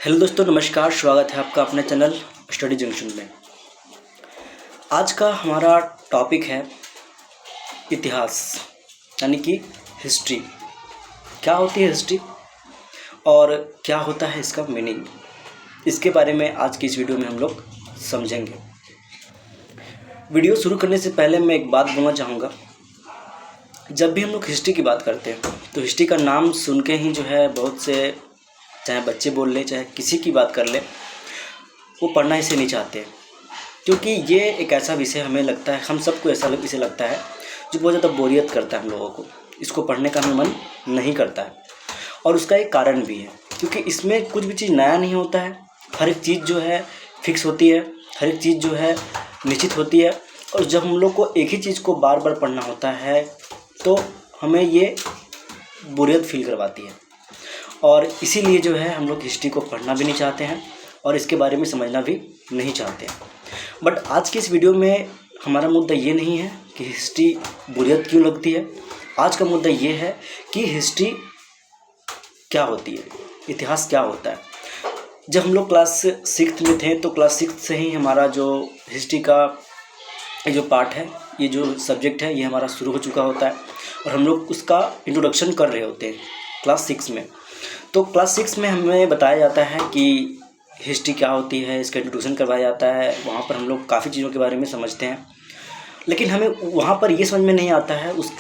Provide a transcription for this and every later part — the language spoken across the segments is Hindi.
हेलो दोस्तों, नमस्कार। स्वागत है आपका अपने चैनल स्टडी जंक्शन में। आज का हमारा टॉपिक है इतिहास, यानी कि हिस्ट्री। क्या होती है हिस्ट्री और क्या होता है इसका मीनिंग, इसके बारे में आज की इस वीडियो में हम लोग समझेंगे। वीडियो शुरू करने से पहले मैं एक बात बोलना चाहूँगा। जब भी हम लोग हिस्ट्री की बात करते हैं तो हिस्ट्री का नाम सुन के ही जो है बहुत से, चाहे बच्चे बोल ले चाहे किसी की बात कर ले, वो पढ़ना इसे नहीं चाहते, क्योंकि ये एक ऐसा विषय हमें लगता है, हम सबको ऐसा विषय लगता है जो बहुत ज़्यादा बोरियत करता है हम लोगों को। इसको पढ़ने का हमें मन नहीं करता है और उसका एक कारण भी है, क्योंकि इसमें कुछ भी चीज़ नया नहीं होता है। हर एक चीज़ जो है फिक्स होती है, हर एक चीज़ जो है निश्चित होती है। और जब हम लोग को एक ही चीज़ को बार बार पढ़ना होता है तो हमें ये बोरियत फील करवाती है, और इसीलिए जो है हम लोग हिस्ट्री को पढ़ना भी नहीं चाहते हैं और इसके बारे में समझना भी नहीं चाहते हैं। बट आज की इस वीडियो में हमारा मुद्दा ये नहीं है कि हिस्ट्री बोरियत क्यों लगती है। आज का मुद्दा ये है कि हिस्ट्री क्या होती है, इतिहास क्या होता है। जब हम लोग क्लास 6 में थे तो क्लास 6 से ही हमारा जो हिस्ट्री का जो पार्ट है, ये जो सब्जेक्ट है, ये हमारा शुरू हो चुका होता है और हम लोग उसका इंट्रोडक्शन कर रहे होते हैं क्लास 6 में। तो क्लास 6 में हमें बताया जाता है कि हिस्ट्री क्या होती है, इसका इंट्रोडक्शन करवाया जाता है। वहाँ पर हम लोग काफ़ी चीज़ों के बारे में समझते हैं, लेकिन हमें वहाँ पर ये समझ में नहीं आता है उस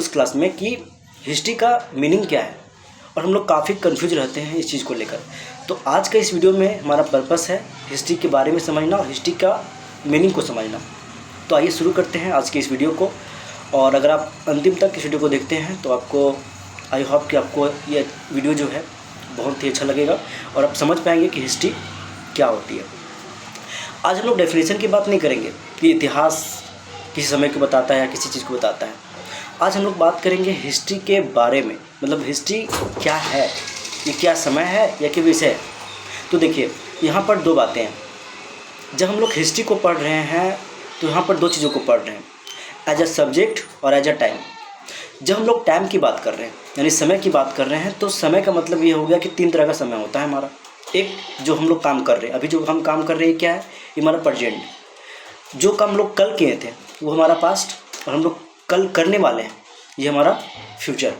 क्लास में कि हिस्ट्री का मीनिंग क्या है, और हम लोग काफ़ी कंफ्यूज रहते हैं इस चीज़ को लेकर। तो आज का इस वीडियो में हमारा पर्पस है हिस्ट्री के बारे में समझना और हिस्ट्री का मीनिंग को समझना। तो आइए शुरू करते हैं आज के इस वीडियो को। और अगर आप अंतिम तक इस वीडियो को देखते हैं तो आपको, आई होप कि आपको ये वीडियो जो है बहुत ही अच्छा लगेगा और आप समझ पाएंगे कि हिस्ट्री क्या होती है। आज हम लोग डेफिनेशन की बात नहीं करेंगे कि इतिहास किसी समय को बताता है या किसी चीज़ को बताता है। आज हम लोग बात करेंगे हिस्ट्री के बारे में, मतलब हिस्ट्री क्या है, ये क्या समय है या क्या विषय है। तो देखिए, यहाँ पर दो बातें हैं। जब हम लोग हिस्ट्री को पढ़ रहे हैं तो यहाँ पर दो चीज़ों को पढ़ रहे हैं, एज अ सब्जेक्ट और एज अ टाइम। जब हम लोग टाइम की बात कर रहे हैं, यानी समय की बात कर रहे हैं, तो समय का मतलब ये हो गया कि 3 तरह का समय होता है हमारा। एक, जो हम लोग काम कर रहे हैं, अभी जो हम काम कर रहे हैं क्या है, ये हमारा प्रेजेंट। जो काम हम लोग कल किए थे वो हमारा पास्ट, और हम लोग कल करने वाले हैं ये हमारा फ्यूचर।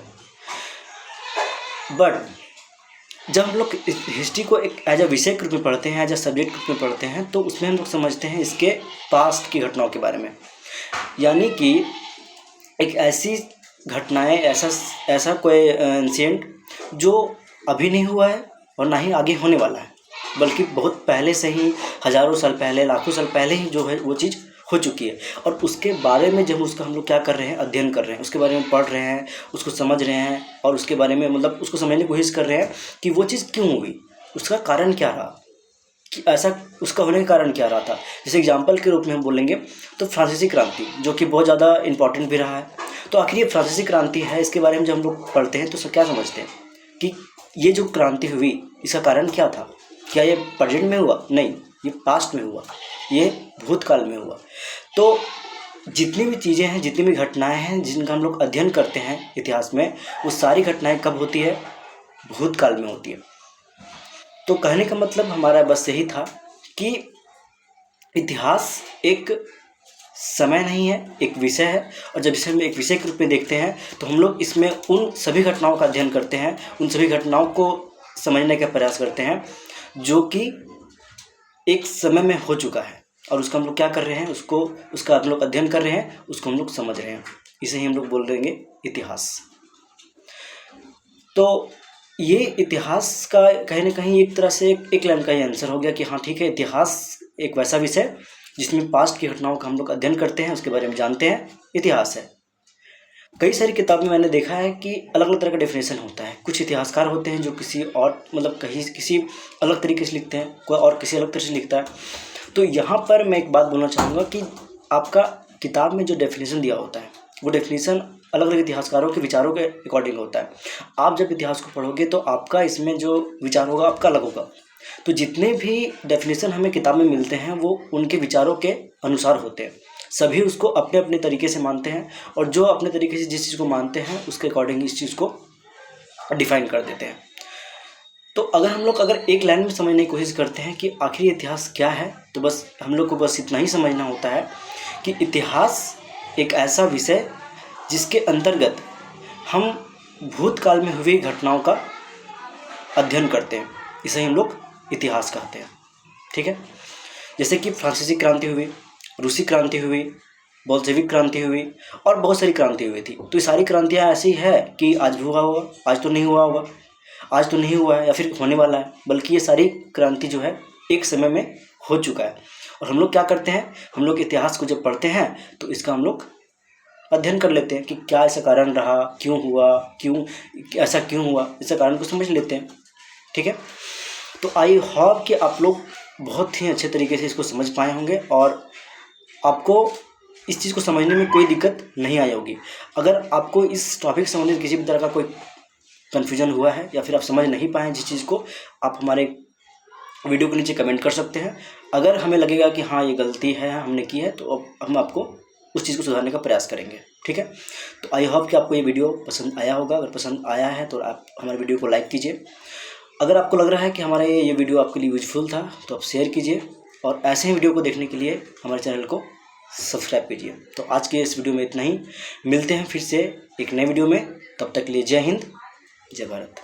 बट जब हम लोग हिस्ट्री को एक एज अ विषय के रूप में पढ़ते हैं, एज अ सब्जेक्ट के रूप में पढ़ते हैं, तो उसमें हम लोग समझते हैं इसके पास्ट की घटनाओं के बारे में, यानी कि एक ऐसी घटनाएं, ऐसा कोई इंसिडेंट जो अभी नहीं हुआ है और ना ही आगे होने वाला है, बल्कि बहुत पहले से ही, हज़ारों साल पहले, लाखों साल पहले ही जो है वो चीज़ हो चुकी है। और उसके बारे में जब उसका हम लोग क्या कर रहे हैं, अध्ययन कर रहे हैं, उसके बारे में पढ़ रहे हैं, उसको समझ रहे हैं और उसके बारे में मतलब उसको समझने की कोशिश कर रहे हैं कि वो चीज़ क्यों हुई, उसका कारण क्या रहा, कि ऐसा उसका होने का कारण क्या रहा था। जैसे एग्जाम्पल के रूप में हम बोलेंगे तो फ्रांसीसी क्रांति, जो कि बहुत ज़्यादा इंपॉर्टेंट भी रहा है। तो आखिर ये फ्रांसीसी क्रांति है, इसके बारे में जब हम लोग पढ़ते हैं तो क्या समझते हैं कि ये जो क्रांति हुई इसका कारण क्या था। क्या ये प्रेजेंट में हुआ? नहीं, ये पास्ट में हुआ, ये भूतकाल में हुआ। तो जितनी भी चीज़ें हैं, जितनी भी घटनाएं हैं जिनका हम लोग अध्ययन करते हैं इतिहास में, वो सारी घटनाएं कब होती है? भूतकाल में होती है। तो कहने का मतलब हमारा बस यही था कि इतिहास एक समय नहीं है, एक विषय है। और जब इसे हम एक विषय के रूप में देखते हैं तो हम लोग इसमें उन सभी घटनाओं का अध्ययन करते हैं, उन सभी घटनाओं को समझने का प्रयास करते हैं जो कि एक समय में हो चुका है, और उसका हम लोग क्या कर रहे हैं, उसका हम लोग अध्ययन कर रहे हैं, उसको हम लोग समझ रहे हैं। इसे ही हम लोग बोल देंगे इतिहास। तो ये इतिहास का कहीं ना कहीं एक तरह से एक लाइन का ही आंसर हो गया कि हाँ ठीक है, इतिहास एक वैसा विषय जिसमें पास्ट की घटनाओं का हम लोग अध्ययन करते हैं, उसके बारे में जानते हैं, इतिहास है। कई सारी किताब में मैंने देखा है कि अलग अलग तरह का डेफिनेशन होता है। कुछ इतिहासकार होते हैं जो किसी और मतलब किसी अलग तरीके से लिखते हैं, कोई और किसी अलग तरह से लिखता है। तो यहाँ पर मैं एक बात बोलना चाहूँगा कि आपका किताब में जो डेफिनेशन दिया होता है वो डेफिनेशन अलग अलग इतिहासकारों के विचारों के अकॉर्डिंग होता है। आप जब इतिहास को पढ़ोगे तो आपका इसमें जो विचार होगा आपका अलग होगा। तो जितने भी डेफिनेशन हमें किताब में मिलते हैं वो उनके विचारों के अनुसार होते हैं। सभी उसको अपने अपने तरीके से मानते हैं, और जो अपने तरीके से जिस चीज़ को मानते हैं उसके अकॉर्डिंग इस चीज़ को डिफाइन कर देते हैं। तो अगर एक लाइन में समझने की कोशिश करते हैं कि आखिर इतिहास क्या है, तो बस हम लोग को बस इतना ही समझना होता है कि इतिहास एक ऐसा विषय जिसके अंतर्गत हम भूतकाल में हुई घटनाओं का अध्ययन करते हैं, इसे हम लोग इतिहास कहते हैं। ठीक है, जैसे कि फ्रांसीसी क्रांति हुई, रूसी क्रांति हुई, बोल्शेविक क्रांति हुई और बहुत सारी क्रांति हुई थी। तो ये सारी क्रांतियाँ ऐसी है कि आज भी हुआ होगा, आज तो नहीं हुआ होगा, आज तो नहीं हुआ है या फिर होने वाला है, बल्कि ये सारी क्रांति जो है एक समय में हो चुका है। और हम लोग क्या करते हैं, हम लोग इतिहास को जब पढ़ते हैं तो इसका हम लोग अध्ययन कर लेते हैं कि क्या ऐसा कारण रहा, क्यों हुआ, ऐसा क्यों हुआ, इसका कारण को समझ लेते हैं। ठीक है, तो आई होप कि आप लोग बहुत ही अच्छे तरीके से इसको समझ पाए होंगे और आपको इस चीज़ को समझने में कोई दिक्कत नहीं आई होगी। अगर आपको इस टॉपिक से संबंधित किसी भी तरह का कोई कन्फ्यूजन हुआ है या फिर आप समझ नहीं पाए जिस चीज़ को, आप हमारे वीडियो के नीचे कमेंट कर सकते हैं। अगर हमें लगेगा कि हाँ ये गलती है हमने की है, तो अब हम आपको उस चीज़ को सुधारने का प्रयास करेंगे। ठीक है, तो आई होप कि आपको ये वीडियो पसंद आया होगा। अगर पसंद आया है तो आप हमारे वीडियो को लाइक कीजिए। अगर आपको लग रहा है कि हमारा ये वीडियो आपके लिए यूजफुल था तो आप शेयर कीजिए और ऐसे ही वीडियो को देखने के लिए हमारे चैनल को सब्सक्राइब कीजिए। तो आज के इस वीडियो में इतना ही, मिलते हैं फिर से एक नए वीडियो में। तब तक के लिए जय हिंद, जय भारत।